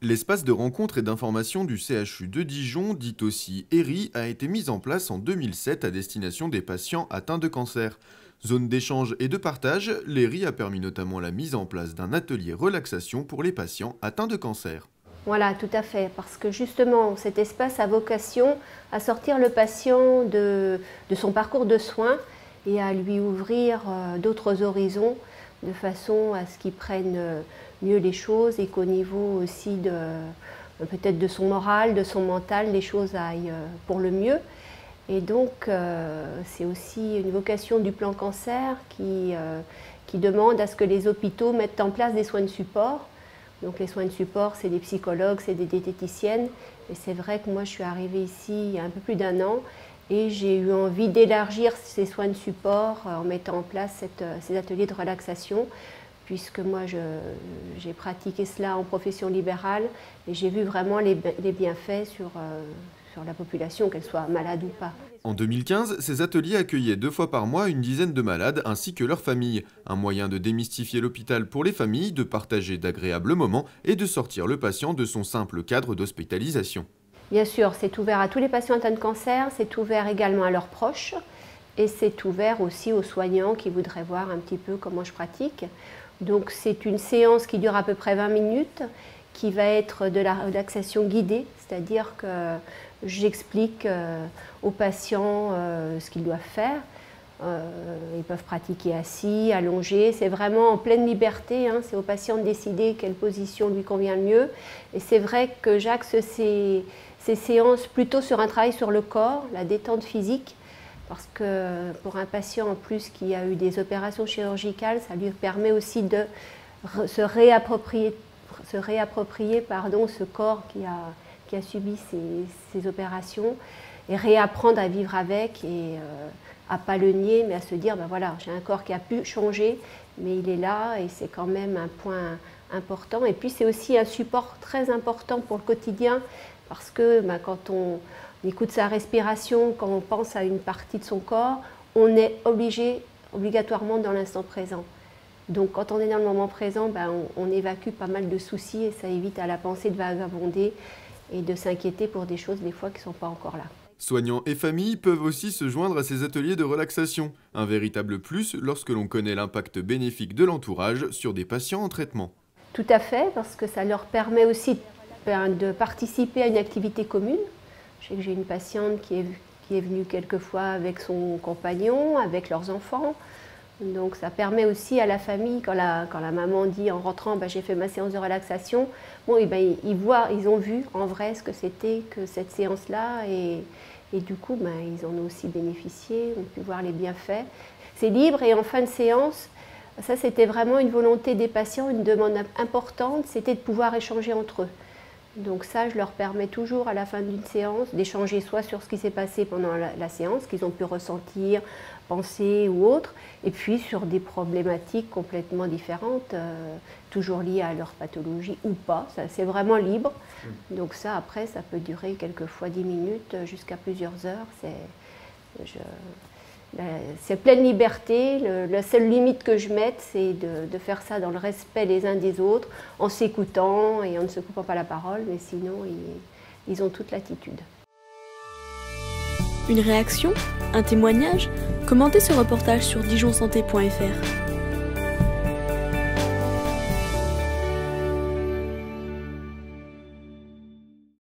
L'espace de rencontre et d'information du CHU de Dijon, dit aussi ERI, a été mis en place en 2007 à destination des patients atteints de cancer. Zone d'échange et de partage, l'ERI a permis notamment la mise en place d'un atelier relaxation pour les patients atteints de cancer. Voilà, tout à fait, parce que justement cet espace a vocation à sortir le patient de son parcours de soins et à lui ouvrir d'autres horizons de façon à ce qu'il prenne mieux les choses et qu'au niveau aussi peut-être de son moral, de son mental, les choses aillent pour le mieux. Et donc c'est aussi une vocation du plan cancer qui demande à ce que les hôpitaux mettent en place des soins de support. Donc les soins de support, c'est des psychologues, c'est des diététiciennes. Et c'est vrai que moi je suis arrivée ici il y a un peu plus d'1 an et j'ai eu envie d'élargir ces soins de support en mettant en place ces ateliers de relaxation, puisque moi j'ai pratiqué cela en profession libérale et j'ai vu vraiment les bienfaits sur la population, qu'elle soit malade ou pas. En 2015, ces ateliers accueillaient 2 fois par mois une dizaine de malades ainsi que leurs familles. Un moyen de démystifier l'hôpital pour les familles, de partager d'agréables moments et de sortir le patient de son simple cadre d'hospitalisation. Bien sûr, c'est ouvert à tous les patients atteints de cancer, c'est ouvert également à leurs proches et c'est ouvert aussi aux soignants qui voudraient voir un petit peu comment je pratique. Donc c'est une séance qui dure à peu près 20 minutes, qui va être de la relaxation guidée, c'est-à-dire que j'explique aux patients ce qu'ils doivent faire. Ils peuvent pratiquer assis, allongés, c'est vraiment en pleine liberté, hein. C'est aux patients de décider quelle position lui convient le mieux. Et c'est vrai que j'axe ces séances plutôt sur un travail sur le corps, la détente physique, parce que pour un patient en plus qui a eu des opérations chirurgicales, ça lui permet aussi de se réapproprier ce corps qui a subi ces opérations et réapprendre à vivre avec et à ne pas le nier, mais à se dire, ben voilà, j'ai un corps qui a pu changer, mais il est là et c'est quand même un point important. Et puis c'est aussi un support très important pour le quotidien, parce que quand on écoute sa respiration, quand on pense à une partie de son corps, on est obligatoirement dans l'instant présent. Donc quand on est dans le moment présent, on évacue pas mal de soucis et ça évite à la pensée de vagabonder et de s'inquiéter pour des choses des fois qui ne sont pas encore là. Soignants et familles peuvent aussi se joindre à ces ateliers de relaxation. Un véritable plus lorsque l'on connaît l'impact bénéfique de l'entourage sur des patients en traitement. Tout à fait, parce que ça leur permet aussi de participer à une activité commune. Je sais que j'ai une patiente qui est venue quelquefois avec son compagnon, avec leurs enfants. Donc ça permet aussi à la famille, quand la maman dit en rentrant j'ai fait ma séance de relaxation, ils ont vu en vrai ce que c'était que cette séance-là et du coup ils en ont aussi bénéficié, ont pu voir les bienfaits. C'est libre et en fin de séance, ça c'était vraiment une volonté des patients, une demande importante, c'était de pouvoir échanger entre eux. Donc ça, je leur permets toujours à la fin d'une séance d'échanger soit sur ce qui s'est passé pendant la séance, qu'ils ont pu ressentir, penser ou autre, et puis sur des problématiques complètement différentes, toujours liées à leur pathologie ou pas, c'est vraiment libre. Donc ça, après, ça peut durer quelquefois 10 minutes jusqu'à plusieurs heures. C'est pleine liberté, la seule limite que je mette, c'est de faire ça dans le respect les uns des autres, en s'écoutant et en ne se coupant pas la parole, mais sinon ils ont toute l'attitude. Une réaction? Un témoignage? Commentez ce reportage sur dijonsanté.fr.